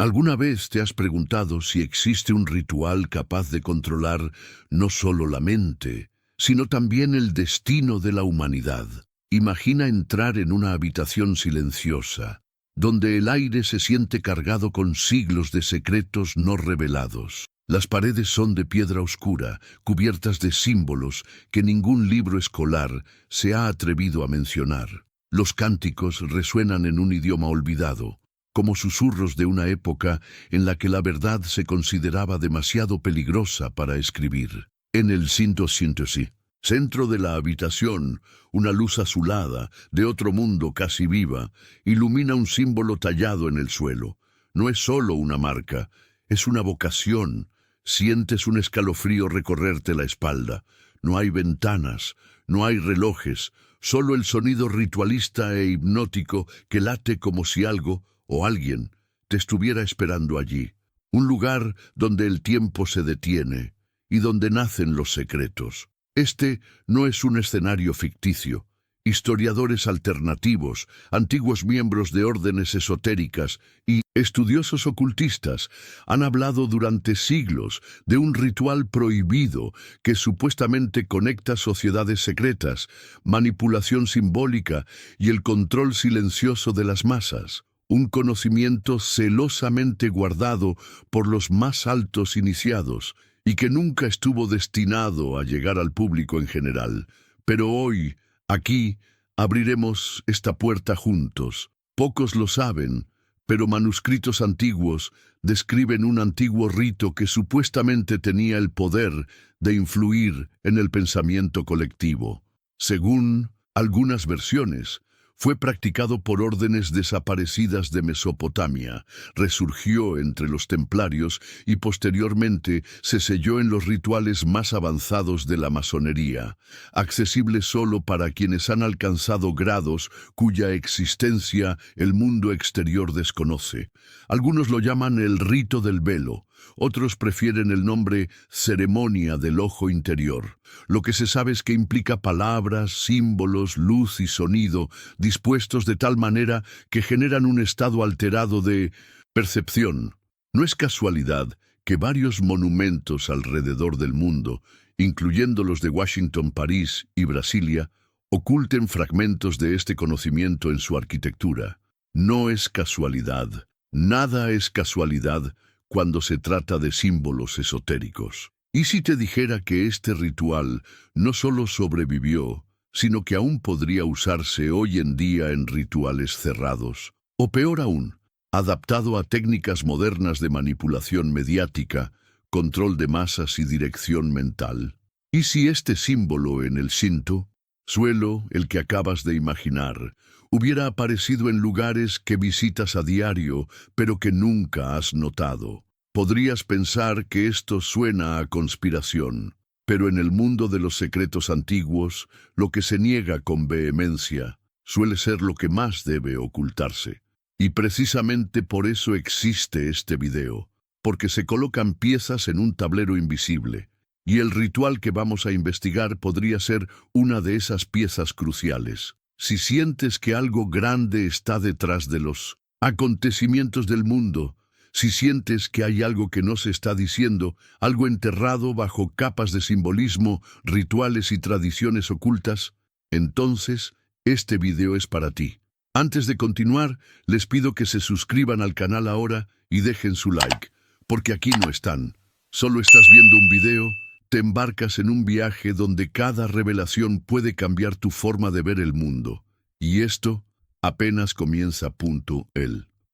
¿Alguna vez te has preguntado si existe un ritual capaz de controlar no solo la mente, sino también el destino de la humanidad? Imagina entrar en una habitación silenciosa, donde el aire se siente cargado con siglos de secretos no revelados. Las paredes son de piedra oscura, cubiertas de símbolos que ningún libro escolar se ha atrevido a mencionar. Los cánticos resuenan en un idioma olvidado, como susurros de una época en la que la verdad se consideraba demasiado peligrosa para escribir. En el centro de la habitación, una luz azulada, de otro mundo casi viva, ilumina un símbolo tallado en el suelo. No es solo una marca, es una vocación. Sientes un escalofrío recorrerte la espalda. No hay ventanas, no hay relojes, solo el sonido ritualista e hipnótico que late como si algo o alguien te estuviera esperando allí. Un lugar donde el tiempo se detiene y donde nacen los secretos. Este no es un escenario ficticio. Historiadores alternativos, antiguos miembros de órdenes esotéricas y estudiosos ocultistas han hablado durante siglos de un ritual prohibido que supuestamente conecta sociedades secretas, manipulación simbólica y el control silencioso de las masas. Un conocimiento celosamente guardado por los más altos iniciados y que nunca estuvo destinado a llegar al público en general. Pero hoy, aquí, abriremos esta puerta juntos. Pocos lo saben, pero manuscritos antiguos describen un antiguo rito que supuestamente tenía el poder de influir en el pensamiento colectivo. Según algunas versiones, fue practicado por órdenes desaparecidas de Mesopotamia, resurgió entre los templarios y posteriormente se selló en los rituales más avanzados de la masonería, accesible solo para quienes han alcanzado grados cuya existencia el mundo exterior desconoce. Algunos lo llaman el rito del velo, otros prefieren el nombre ceremonia del ojo interior. Lo que se sabe es que implica palabras, símbolos, luz y sonido, dispuestos de tal manera que generan un estado alterado de percepción. No es casualidad que varios monumentos alrededor del mundo, incluyendo los de Washington, París y Brasilia, oculten fragmentos de este conocimiento en su arquitectura. No es casualidad, nada es casualidad cuando se trata de símbolos esotéricos. ¿Y si te dijera que este ritual no solo sobrevivió, sino que aún podría usarse hoy en día en rituales cerrados? O peor aún, adaptado a técnicas modernas de manipulación mediática, control de masas y dirección mental. ¿Y si este símbolo en el Shinto, suelo, el que acabas de imaginar, hubiera aparecido en lugares que visitas a diario, pero que nunca has notado? Podrías pensar que esto suena a conspiración, pero en el mundo de los secretos antiguos, lo que se niega con vehemencia suele ser lo que más debe ocultarse. Y precisamente por eso existe este video, porque se colocan piezas en un tablero invisible, y el ritual que vamos a investigar podría ser una de esas piezas cruciales. Si sientes que algo grande está detrás de los acontecimientos del mundo, si sientes que hay algo que no se está diciendo, algo enterrado bajo capas de simbolismo, rituales y tradiciones ocultas, entonces este video es para ti. Antes de continuar, les pido que se suscriban al canal ahora y dejen su like, porque aquí no están. Solo estás viendo un video, te embarcas en un viaje donde cada revelación puede cambiar tu forma de ver el mundo. Y esto apenas comienza.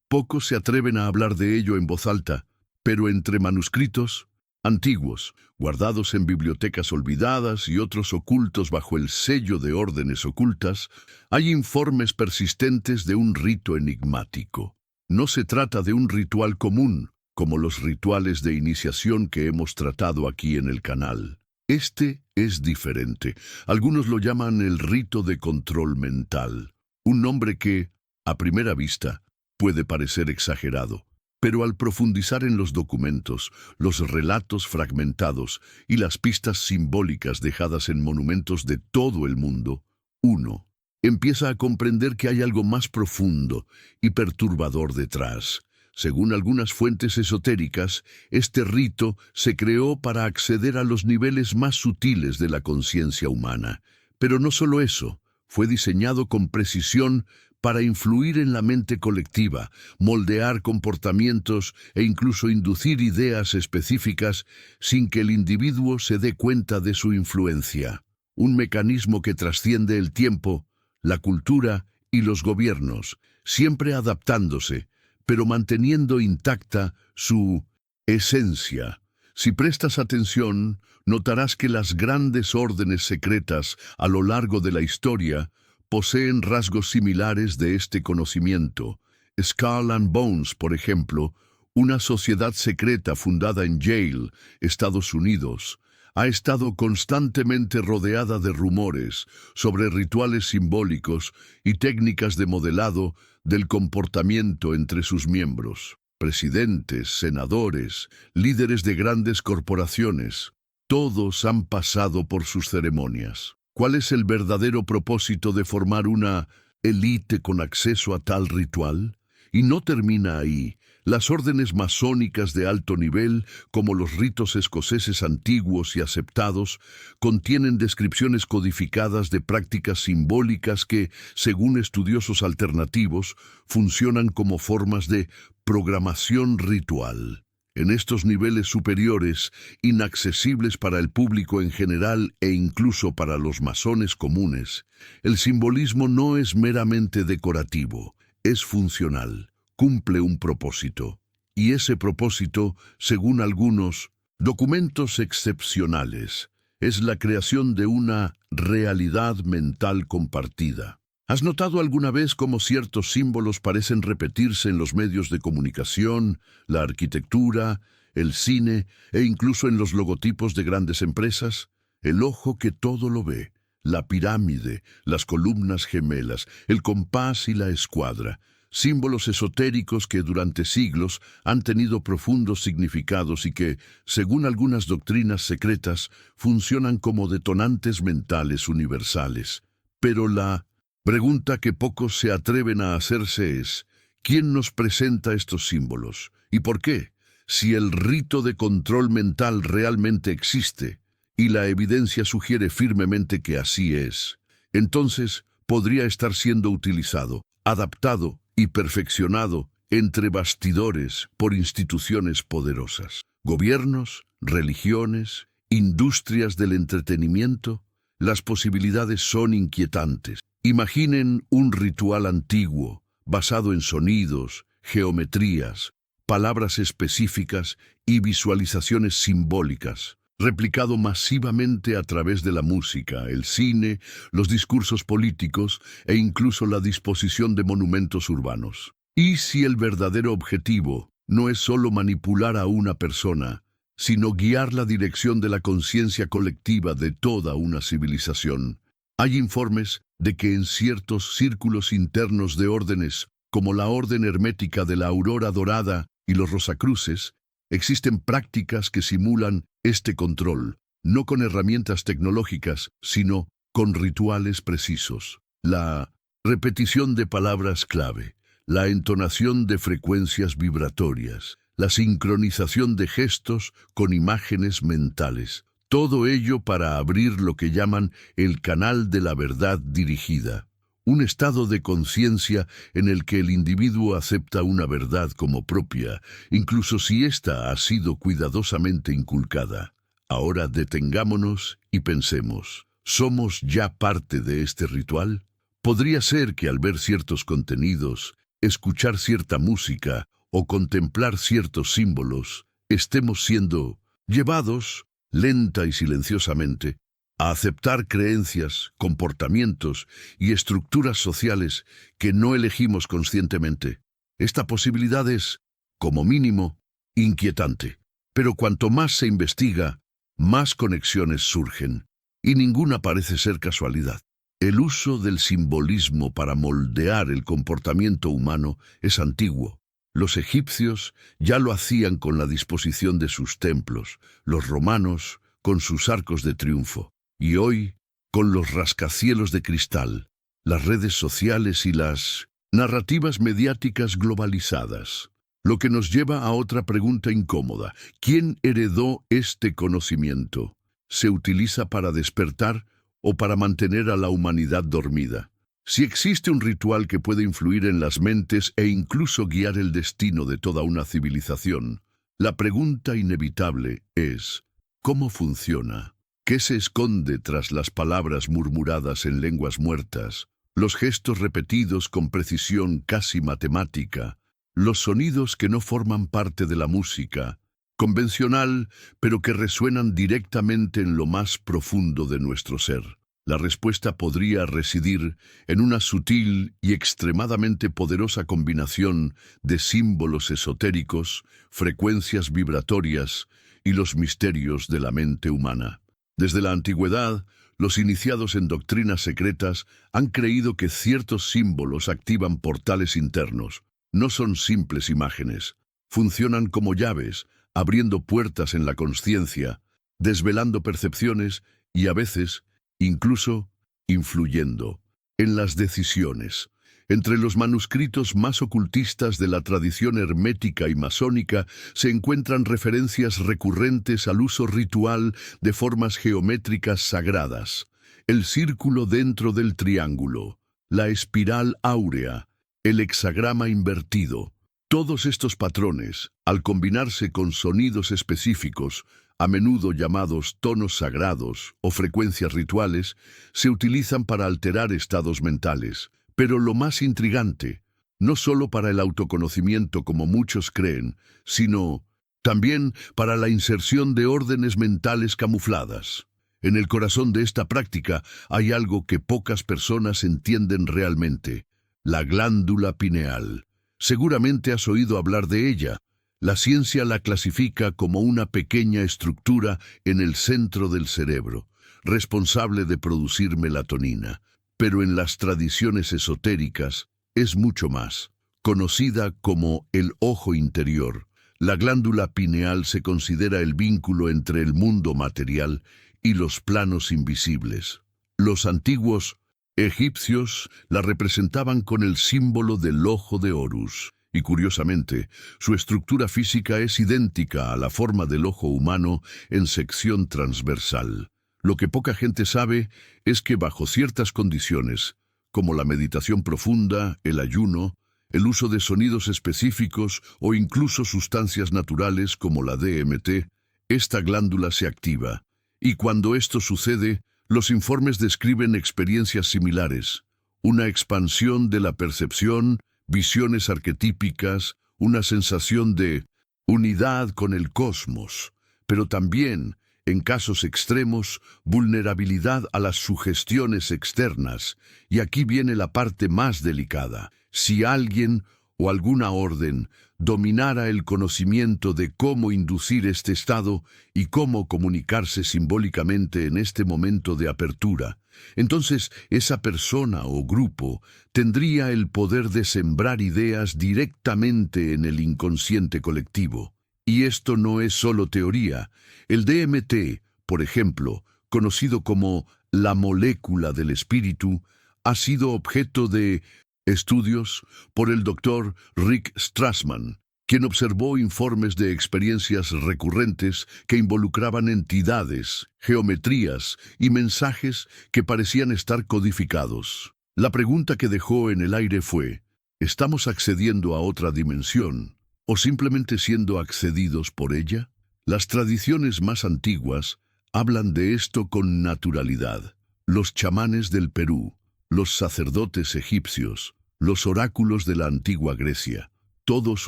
Pocos se atreven a hablar de ello en voz alta, pero entre manuscritos antiguos, guardados en bibliotecas olvidadas y otros ocultos bajo el sello de órdenes ocultas, hay informes persistentes de un rito enigmático. No se trata de un ritual común, como los rituales de iniciación que hemos tratado aquí en el canal. Este es diferente. Algunos lo llaman el rito de control mental, un nombre que, a primera vista, puede parecer exagerado. Pero al profundizar en los documentos, los relatos fragmentados y las pistas simbólicas dejadas en monumentos de todo el mundo, uno empieza a comprender que hay algo más profundo y perturbador detrás. Según algunas fuentes esotéricas, este rito se creó para acceder a los niveles más sutiles de la conciencia humana. Pero no solo eso, fue diseñado con precisión para influir en la mente colectiva, moldear comportamientos e incluso inducir ideas específicas sin que el individuo se dé cuenta de su influencia. Un mecanismo que trasciende el tiempo, la cultura y los gobiernos, siempre adaptándose, pero manteniendo intacta su esencia. Si prestas atención, notarás que las grandes órdenes secretas a lo largo de la historia poseen rasgos similares de este conocimiento. Skull and Bones, por ejemplo, una sociedad secreta fundada en Yale, Estados Unidos, ha estado constantemente rodeada de rumores sobre rituales simbólicos y técnicas de modelado del comportamiento entre sus miembros. Presidentes, senadores, líderes de grandes corporaciones, todos han pasado por sus ceremonias. ¿Cuál es el verdadero propósito de formar una élite con acceso a tal ritual? Y no termina ahí. Las órdenes masónicas de alto nivel, como los ritos escoceses antiguos y aceptados, contienen descripciones codificadas de prácticas simbólicas que, según estudiosos alternativos, funcionan como formas de programación ritual. En estos niveles superiores, inaccesibles para el público en general e incluso para los masones comunes, el simbolismo no es meramente decorativo, es funcional. Cumple un propósito, y ese propósito, según algunos documentos excepcionales, es la creación de una realidad mental compartida. ¿Has notado alguna vez cómo ciertos símbolos parecen repetirse en los medios de comunicación, la arquitectura, el cine e incluso en los logotipos de grandes empresas? El ojo que todo lo ve, la pirámide, las columnas gemelas, el compás y la escuadra. Símbolos esotéricos que durante siglos han tenido profundos significados y que, según algunas doctrinas secretas, funcionan como detonantes mentales universales. Pero la pregunta que pocos se atreven a hacerse es, ¿quién nos presenta estos símbolos? ¿Y por qué? Si el rito de control mental realmente existe, y la evidencia sugiere firmemente que así es, entonces podría estar siendo utilizado, adaptado y perfeccionado entre bastidores por instituciones poderosas. Gobiernos, religiones, industrias del entretenimiento, las posibilidades son inquietantes. Imaginen un ritual antiguo, basado en sonidos, geometrías, palabras específicas y visualizaciones simbólicas, replicado masivamente a través de la música, el cine, los discursos políticos e incluso la disposición de monumentos urbanos. ¿Y si el verdadero objetivo no es solo manipular a una persona, sino guiar la dirección de la conciencia colectiva de toda una civilización? Hay informes de que en ciertos círculos internos de órdenes, como la Orden Hermética de la Aurora Dorada y los Rosacruces, existen prácticas que simulan este control, no con herramientas tecnológicas, sino con rituales precisos. La repetición de palabras clave, la entonación de frecuencias vibratorias, la sincronización de gestos con imágenes mentales. Todo ello para abrir lo que llaman el canal de la verdad dirigida. Un estado de conciencia en el que el individuo acepta una verdad como propia, incluso si ésta ha sido cuidadosamente inculcada. Ahora detengámonos y pensemos, ¿somos ya parte de este ritual? Podría ser que al ver ciertos contenidos, escuchar cierta música o contemplar ciertos símbolos, estemos siendo llevados, lenta y silenciosamente, a aceptar creencias, comportamientos y estructuras sociales que no elegimos conscientemente. Esta posibilidad es, como mínimo, inquietante. Pero cuanto más se investiga, más conexiones surgen, y ninguna parece ser casualidad. El uso del simbolismo para moldear el comportamiento humano es antiguo. Los egipcios ya lo hacían con la disposición de sus templos, los romanos con sus arcos de triunfo. Y hoy, con los rascacielos de cristal, las redes sociales y las narrativas mediáticas globalizadas, Lo que nos lleva a otra pregunta incómoda. ¿Quién heredó este conocimiento? ¿Se utiliza para despertar o para mantener a la humanidad dormida? Si existe un ritual que puede influir en las mentes e incluso guiar el destino de toda una civilización, la pregunta inevitable es, ¿cómo funciona? ¿Qué se esconde tras las palabras murmuradas en lenguas muertas, los gestos repetidos con precisión casi matemática, los sonidos que no forman parte de la música, convencional, pero que resuenan directamente en lo más profundo de nuestro ser? La respuesta podría residir en una sutil y extremadamente poderosa combinación de símbolos esotéricos, frecuencias vibratorias y los misterios de la mente humana. Desde la antigüedad, los iniciados en doctrinas secretas han creído que ciertos símbolos activan portales internos. No son simples imágenes. Funcionan como llaves, abriendo puertas en la consciencia, desvelando percepciones y a veces incluso influyendo en las decisiones. Entre los manuscritos más ocultistas de la tradición hermética y masónica se encuentran referencias recurrentes al uso ritual de formas geométricas sagradas, el círculo dentro del triángulo, la espiral áurea, el hexagrama invertido. Todos estos patrones, al combinarse con sonidos específicos, a menudo llamados tonos sagrados o frecuencias rituales, se utilizan para alterar estados mentales. Pero lo más intrigante, no solo para el autoconocimiento como muchos creen, sino también para la inserción de órdenes mentales camufladas. En el corazón de esta práctica hay algo que pocas personas entienden realmente: la glándula pineal. Seguramente has oído hablar de ella. La ciencia la clasifica como una pequeña estructura en el centro del cerebro, responsable de producir melatonina. Pero en las tradiciones esotéricas es mucho más. Conocida como el ojo interior, la glándula pineal se considera el vínculo entre el mundo material y los planos invisibles. Los antiguos egipcios la representaban con el símbolo del ojo de Horus. Y curiosamente, su estructura física es idéntica a la forma del ojo humano en sección transversal. Lo que poca gente sabe es que bajo ciertas condiciones, como la meditación profunda, el ayuno, el uso de sonidos específicos o incluso sustancias naturales como la DMT, esta glándula se activa. Y cuando esto sucede, los informes describen experiencias similares: una expansión de la percepción, visiones arquetípicas, una sensación de unidad con el cosmos, pero también, en casos extremos, vulnerabilidad a las sugestiones externas. Y aquí viene la parte más delicada. Si alguien o alguna orden dominara el conocimiento de cómo inducir este estado y cómo comunicarse simbólicamente en este momento de apertura, entonces esa persona o grupo tendría el poder de sembrar ideas directamente en el inconsciente colectivo. Y esto no es solo teoría. El DMT, por ejemplo, conocido como la molécula del espíritu, ha sido objeto de estudios por el doctor Rick Strassman, quien observó informes de experiencias recurrentes que involucraban entidades, geometrías y mensajes que parecían estar codificados. La pregunta que dejó en el aire fue: ¿estamos accediendo a otra dimensión o simplemente siendo accedidos por ella? Las tradiciones más antiguas hablan de esto con naturalidad. Los chamanes del Perú, los sacerdotes egipcios, los oráculos de la antigua Grecia, todos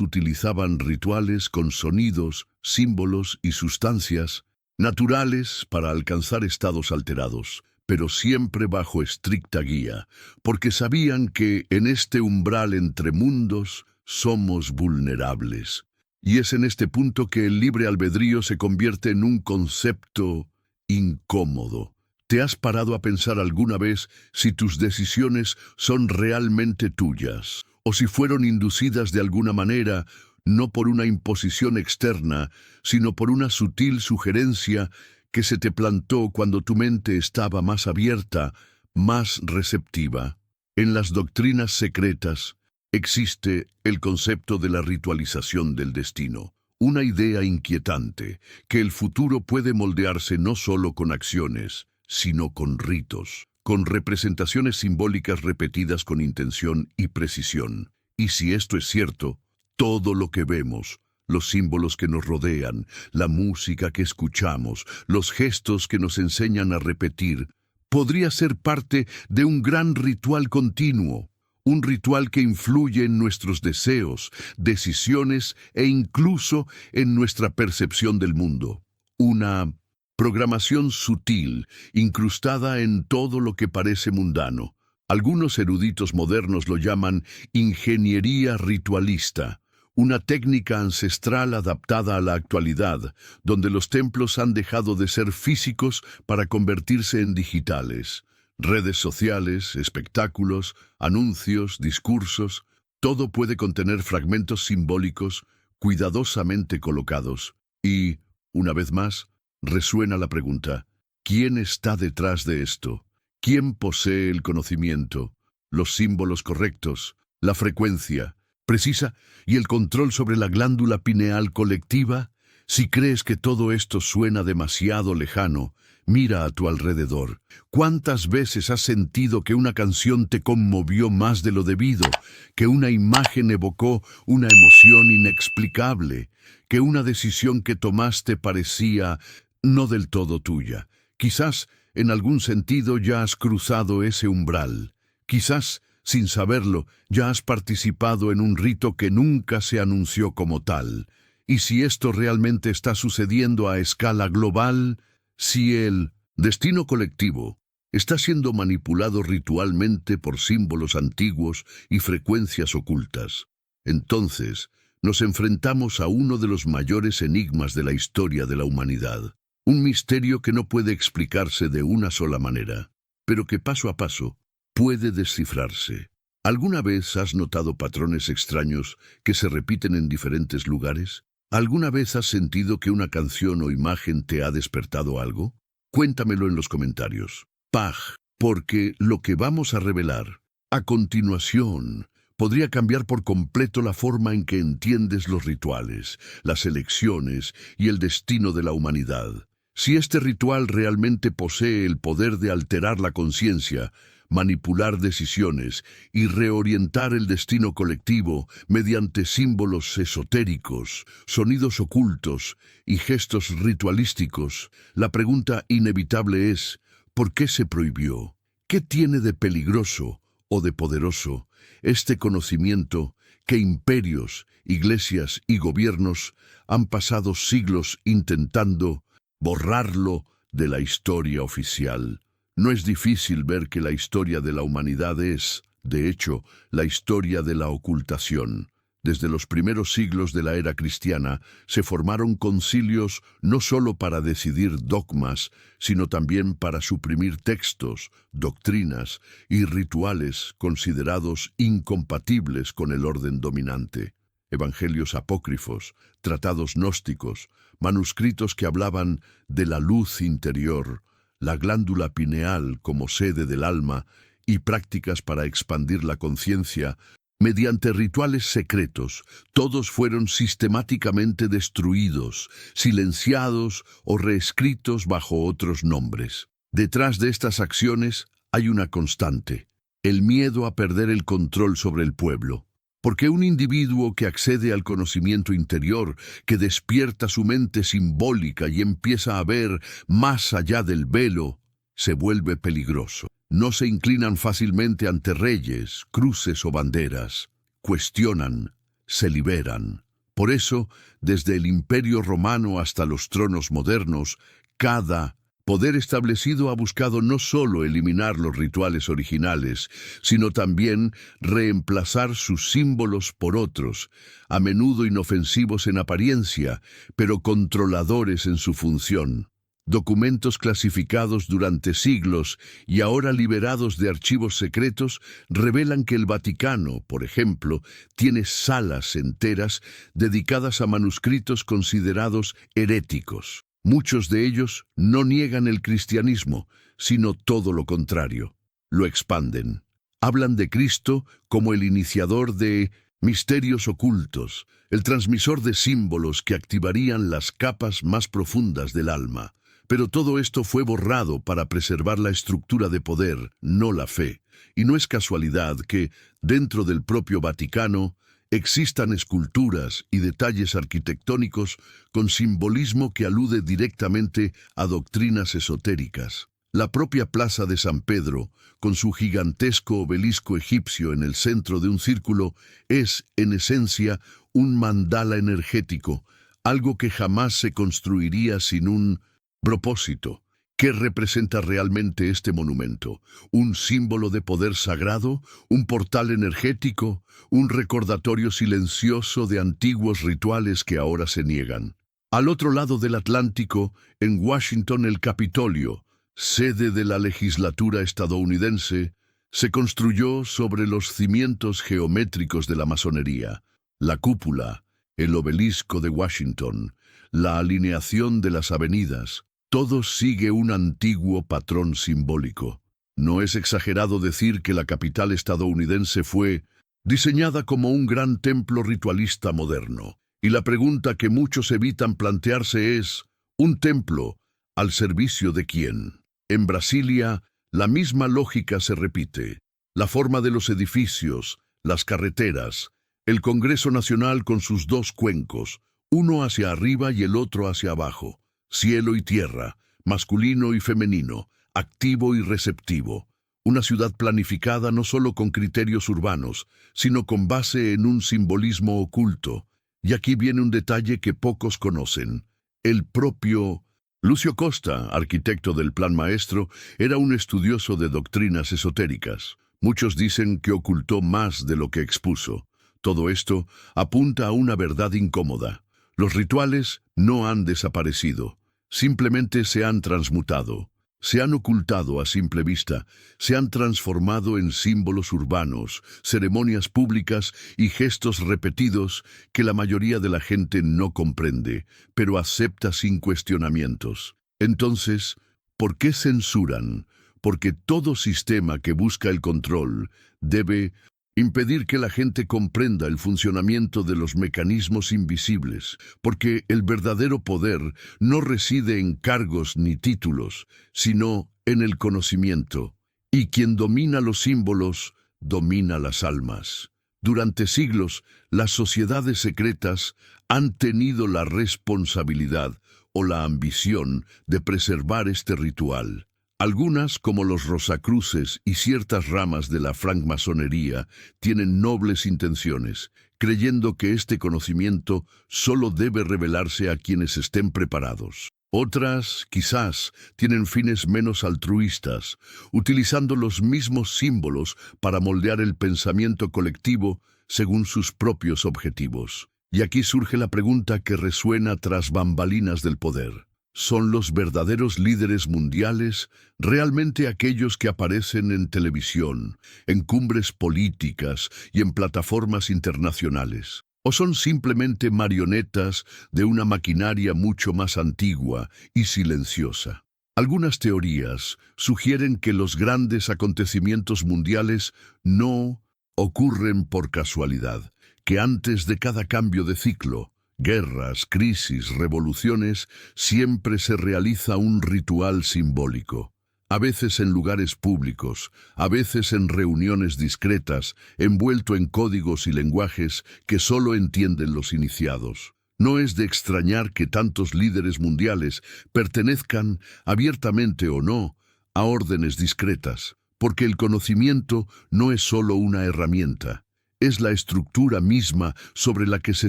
utilizaban rituales con sonidos, símbolos y sustancias naturales para alcanzar estados alterados, pero siempre bajo estricta guía, porque sabían que en este umbral entre mundos somos vulnerables. Y es en este punto que el libre albedrío se convierte en un concepto incómodo. ¿Te has parado a pensar alguna vez si tus decisiones son realmente tuyas, o si fueron inducidas de alguna manera, no por una imposición externa, sino por una sutil sugerencia que se te plantó cuando tu mente estaba más abierta, más receptiva? En las doctrinas secretas, Existe el concepto de la ritualización del destino, una idea inquietante, que el futuro puede moldearse no solo con acciones, sino con ritos, con representaciones simbólicas repetidas con intención y precisión. Y si esto es cierto, todo lo que vemos, los símbolos que nos rodean, la música que escuchamos, los gestos que nos enseñan a repetir, podría ser parte de un gran ritual continuo, un ritual que influye en nuestros deseos, decisiones e incluso en nuestra percepción del mundo. Una programación sutil, incrustada en todo lo que parece mundano. Algunos eruditos modernos lo llaman ingeniería ritualista, una técnica ancestral adaptada a la actualidad, donde los templos han dejado de ser físicos para convertirse en digitales. Redes sociales, espectáculos, anuncios, discursos, todo puede contener fragmentos simbólicos cuidadosamente colocados. Y, una vez más, resuena la pregunta: ¿quién está detrás de esto? ¿Quién posee el conocimiento, los símbolos correctos, la frecuencia precisa y el control sobre la glándula pineal colectiva? Si crees que todo esto suena demasiado lejano, mira a tu alrededor. ¿Cuántas veces has sentido que una canción te conmovió más de lo debido, que una imagen evocó una emoción inexplicable, que una decisión que tomaste parecía no del todo tuya? Quizás, en algún sentido, ya has cruzado ese umbral. Quizás, sin saberlo, ya has participado en un rito que nunca se anunció como tal. Y si esto realmente está sucediendo a escala global, si el destino colectivo está siendo manipulado ritualmente por símbolos antiguos y frecuencias ocultas, entonces nos enfrentamos a uno de los mayores enigmas de la historia de la humanidad. Un misterio que no puede explicarse de una sola manera, pero que paso a paso puede descifrarse. ¿Alguna vez has notado patrones extraños que se repiten en diferentes lugares? ¿Alguna vez has sentido que una canción o imagen te ha despertado algo? Cuéntamelo en los comentarios. Paj, porque lo que vamos a revelar a continuación podría cambiar por completo la forma en que entiendes los rituales, las elecciones y el destino de la humanidad. Si este ritual realmente posee el poder de alterar la conciencia, manipular decisiones y reorientar el destino colectivo mediante símbolos esotéricos, sonidos ocultos y gestos ritualísticos, la pregunta inevitable es: ¿por qué se prohibió? ¿Qué tiene de peligroso o de poderoso este conocimiento que imperios, iglesias y gobiernos han pasado siglos intentando borrarlo de la historia oficial? No es difícil ver que la historia de la humanidad es, de hecho, la historia de la ocultación. Desde los primeros siglos de la era cristiana se formaron concilios no solo para decidir dogmas, sino también para suprimir textos, doctrinas y rituales considerados incompatibles con el orden dominante. Evangelios apócrifos, tratados gnósticos, manuscritos que hablaban de la luz interior, la glándula pineal como sede del alma y prácticas para expandir la conciencia mediante rituales secretos, todos fueron sistemáticamente destruidos, silenciados o reescritos bajo otros nombres. Detrás de estas acciones hay una constante: el miedo a perder el control sobre el pueblo. Porque un individuo que accede al conocimiento interior, que despierta su mente simbólica y empieza a ver más allá del velo, se vuelve peligroso. No se inclinan fácilmente ante reyes, cruces o banderas. Cuestionan, se liberan. Por eso, desde el Imperio Romano hasta los tronos modernos, cada poder establecido ha buscado no solo eliminar los rituales originales, sino también reemplazar sus símbolos por otros, a menudo inofensivos en apariencia, pero controladores en su función. Documentos clasificados durante siglos y ahora liberados de archivos secretos revelan que el Vaticano, por ejemplo, tiene salas enteras dedicadas a manuscritos considerados heréticos. Muchos de ellos no niegan el cristianismo, sino todo lo contrario, lo expanden. Hablan de Cristo como el iniciador de misterios ocultos, el transmisor de símbolos que activarían las capas más profundas del alma. Pero todo esto fue borrado para preservar la estructura de poder, no la fe. Y no es casualidad que, dentro del propio Vaticano, existan esculturas y detalles arquitectónicos con simbolismo que alude directamente a doctrinas esotéricas. La propia Plaza de San Pedro, con su gigantesco obelisco egipcio en el centro de un círculo, es, en esencia, un mandala energético, algo que jamás se construiría sin un propósito. ¿Qué representa realmente este monumento? ¿Un símbolo de poder sagrado? ¿Un portal energético? ¿Un recordatorio silencioso de antiguos rituales que ahora se niegan? Al otro lado del Atlántico, en Washington, el Capitolio, sede de la legislatura estadounidense, se construyó sobre los cimientos geométricos de la masonería. La cúpula, el obelisco de Washington, la alineación de las avenidas, todo sigue un antiguo patrón simbólico. No es exagerado decir que la capital estadounidense fue diseñada como un gran templo ritualista moderno. Y la pregunta que muchos evitan plantearse es, ¿un templo al servicio de quién? En Brasilia, la misma lógica se repite. La forma de los edificios, las carreteras, el Congreso Nacional con sus dos cuencos, uno hacia arriba y el otro hacia abajo, cielo y tierra, masculino y femenino, activo y receptivo. Una ciudad planificada no solo con criterios urbanos, sino con base en un simbolismo oculto. Y aquí viene un detalle que pocos conocen. El propio Lucio Costa, arquitecto del Plan Maestro, era un estudioso de doctrinas esotéricas. Muchos dicen que ocultó más de lo que expuso. Todo esto apunta a una verdad incómoda. Los rituales no han desaparecido, simplemente se han transmutado. Se han ocultado a simple vista, se han transformado en símbolos urbanos, ceremonias públicas y gestos repetidos que la mayoría de la gente no comprende, pero acepta sin cuestionamientos. Entonces, ¿por qué censuran? Porque todo sistema que busca el control debe impedir que la gente comprenda el funcionamiento de los mecanismos invisibles, porque el verdadero poder no reside en cargos ni títulos, sino en el conocimiento. Y quien domina los símbolos, domina las almas. Durante siglos, las sociedades secretas han tenido la responsabilidad o la ambición de preservar este ritual. Algunas, como los Rosacruces y ciertas ramas de la francmasonería, tienen nobles intenciones, creyendo que este conocimiento solo debe revelarse a quienes estén preparados. Otras, quizás, tienen fines menos altruistas, utilizando los mismos símbolos para moldear el pensamiento colectivo según sus propios objetivos. Y aquí surge la pregunta que resuena tras bambalinas del poder. ¿Son los verdaderos líderes mundiales realmente aquellos que aparecen en televisión, en cumbres políticas y en plataformas internacionales? ¿O son simplemente marionetas de una maquinaria mucho más antigua y silenciosa? Algunas teorías sugieren que los grandes acontecimientos mundiales no ocurren por casualidad, que antes de cada cambio de ciclo, guerras, crisis, revoluciones, siempre se realiza un ritual simbólico. A veces en lugares públicos, a veces en reuniones discretas, envuelto en códigos y lenguajes que solo entienden los iniciados. No es de extrañar que tantos líderes mundiales pertenezcan, abiertamente o no, a órdenes discretas, porque el conocimiento no es solo una herramienta. Es la estructura misma sobre la que se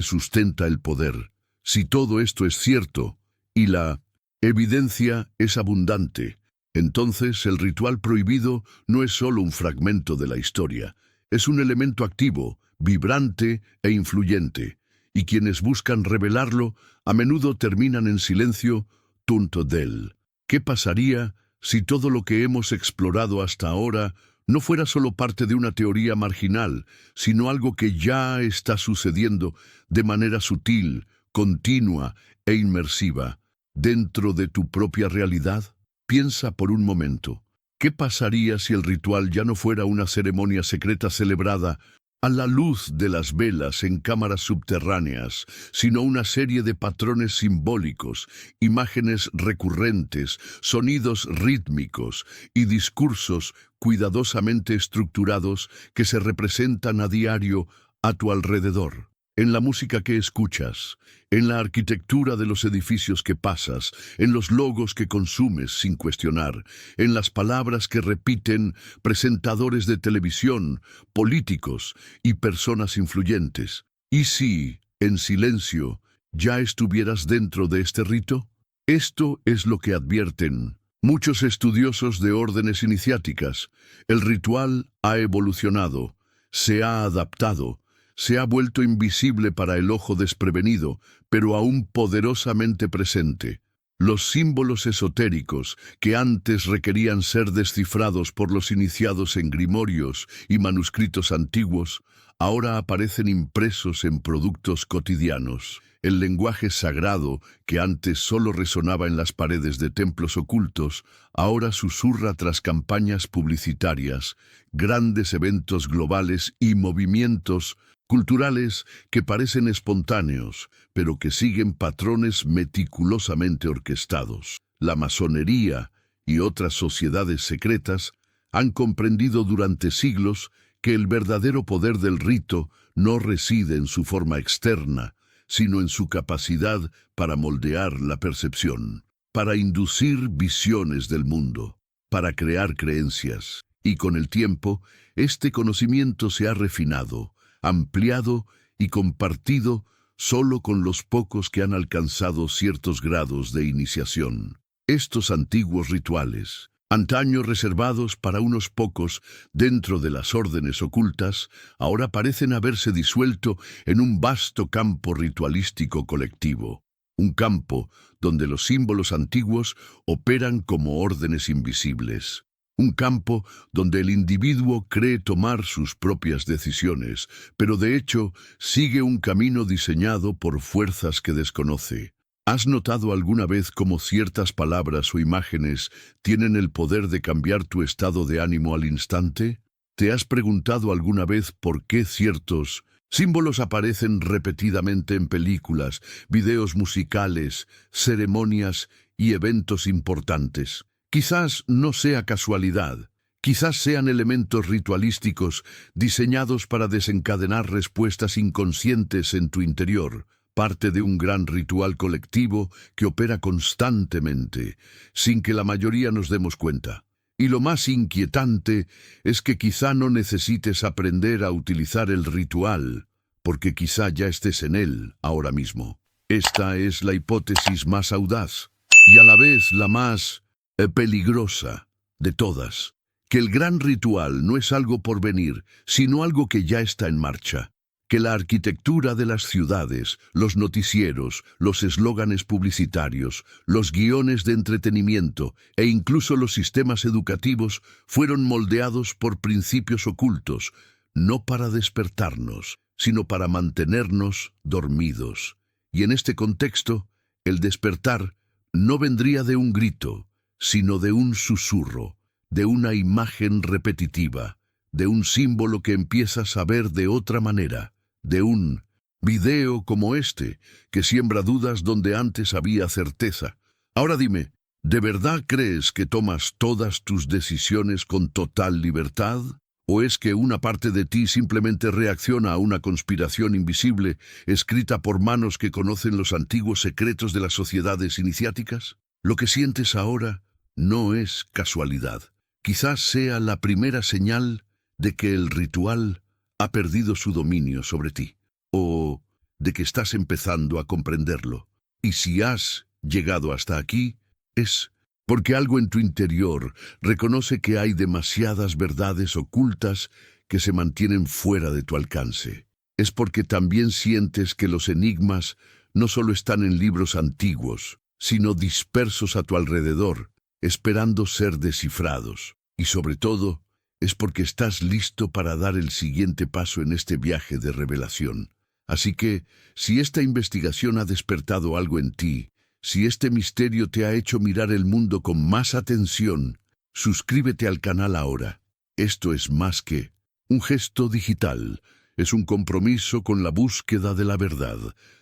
sustenta el poder. Si todo esto es cierto, y la evidencia es abundante, entonces el ritual prohibido no es solo un fragmento de la historia, es un elemento activo, vibrante e influyente, y quienes buscan revelarlo a menudo terminan en silencio tunto del. ¿Qué pasaría si todo lo que hemos explorado hasta ahora no fuera solo parte de una teoría marginal, sino algo que ya está sucediendo de manera sutil, continua e inmersiva dentro de tu propia realidad? Piensa por un momento, ¿Qué pasaría si el ritual ya no fuera una ceremonia secreta celebrada a la luz de las velas en cámaras subterráneas, sino una serie de patrones simbólicos, imágenes recurrentes, sonidos rítmicos y discursos cuidadosamente estructurados que se representan a diario a tu alrededor? En la música que escuchas, en la arquitectura de los edificios que pasas, en los logos que consumes sin cuestionar, en las palabras que repiten presentadores de televisión, políticos y personas influyentes. ¿Y si, en silencio, ya estuvieras dentro de este rito? Esto es lo que advierten muchos estudiosos de órdenes iniciáticas. El ritual ha evolucionado, se ha adaptado, se ha vuelto invisible para el ojo desprevenido, pero aún poderosamente presente. Los símbolos esotéricos, que antes requerían ser descifrados por los iniciados en grimorios y manuscritos antiguos, ahora aparecen impresos en productos cotidianos. El lenguaje sagrado, que antes solo resonaba en las paredes de templos ocultos, ahora susurra tras campañas publicitarias, grandes eventos globales y movimientos culturales que parecen espontáneos, pero que siguen patrones meticulosamente orquestados. La masonería y otras sociedades secretas han comprendido durante siglos que el verdadero poder del rito no reside en su forma externa, sino en su capacidad para moldear la percepción, para inducir visiones del mundo, para crear creencias. Y con el tiempo, este conocimiento se ha refinado, ampliado y compartido solo con los pocos que han alcanzado ciertos grados de iniciación. Estos antiguos rituales, antaño reservados para unos pocos dentro de las órdenes ocultas, ahora parecen haberse disuelto en un vasto campo ritualístico colectivo. Un campo donde los símbolos antiguos operan como órdenes invisibles. Un campo donde el individuo cree tomar sus propias decisiones, pero de hecho sigue un camino diseñado por fuerzas que desconoce. ¿Has notado alguna vez cómo ciertas palabras o imágenes tienen el poder de cambiar tu estado de ánimo al instante? ¿Te has preguntado alguna vez por qué ciertos símbolos aparecen repetidamente en películas, videos musicales, ceremonias y eventos importantes? Quizás no sea casualidad, quizás sean elementos ritualísticos diseñados para desencadenar respuestas inconscientes en tu interior, parte de un gran ritual colectivo que opera constantemente, sin que la mayoría nos demos cuenta. Y lo más inquietante es que quizá no necesites aprender a utilizar el ritual, porque quizá ya estés en él ahora mismo. Esta es la hipótesis más audaz, y a la vez la más peligrosa de todas, que el gran ritual no es algo por venir, sino algo que ya está en marcha, que la arquitectura de las ciudades, los noticieros, los eslóganes publicitarios, los guiones de entretenimiento e incluso los sistemas educativos fueron moldeados por principios ocultos, no para despertarnos, sino para mantenernos dormidos. Y en este contexto, el despertar no vendría de un grito, sino de un susurro, de una imagen repetitiva, de un símbolo que empiezas a ver de otra manera, de un video como este, que siembra dudas donde antes había certeza. Ahora dime, ¿de verdad crees que tomas todas tus decisiones con total libertad? ¿O es que una parte de ti simplemente reacciona a una conspiración invisible escrita por manos que conocen los antiguos secretos de las sociedades iniciáticas? Lo que sientes ahora no es casualidad. Quizás sea la primera señal de que el ritual ha perdido su dominio sobre ti, o de que estás empezando a comprenderlo. Y si has llegado hasta aquí, es porque algo en tu interior reconoce que hay demasiadas verdades ocultas que se mantienen fuera de tu alcance. Es porque también sientes que los enigmas no solo están en libros antiguos, sino dispersos a tu alrededor, esperando ser descifrados. Y sobre todo, es porque estás listo para dar el siguiente paso en este viaje de revelación. Así que, si esta investigación ha despertado algo en ti, si este misterio te ha hecho mirar el mundo con más atención, Suscríbete al canal ahora. Esto es más que un gesto digital, es un compromiso con la búsqueda de la verdad.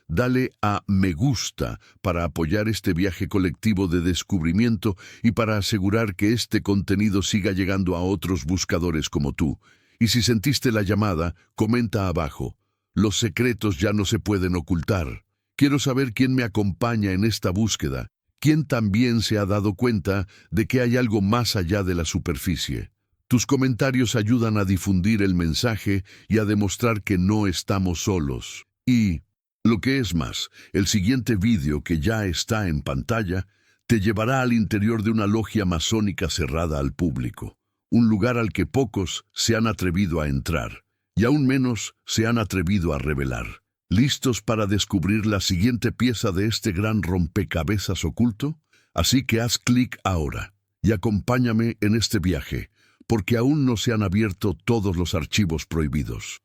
Dale a me gusta para apoyar este viaje colectivo de descubrimiento y para asegurar que este contenido siga llegando a otros buscadores como tú. Y si sentiste la llamada, comenta abajo. Los secretos ya no se pueden ocultar. Quiero saber quién me acompaña en esta búsqueda, quién también se ha dado cuenta de que hay algo más allá de la superficie. Tus comentarios ayudan a difundir el mensaje y a demostrar que no estamos solos. Y, lo que es más, el siguiente vídeo que ya está en pantalla te llevará al interior de una logia masónica cerrada al público, un lugar al que pocos se han atrevido a entrar, y aún menos se han atrevido a revelar. ¿Listos para descubrir la siguiente pieza de este gran rompecabezas oculto? Así que haz clic ahora y acompáñame en este viaje, porque aún no se han abierto todos los archivos prohibidos.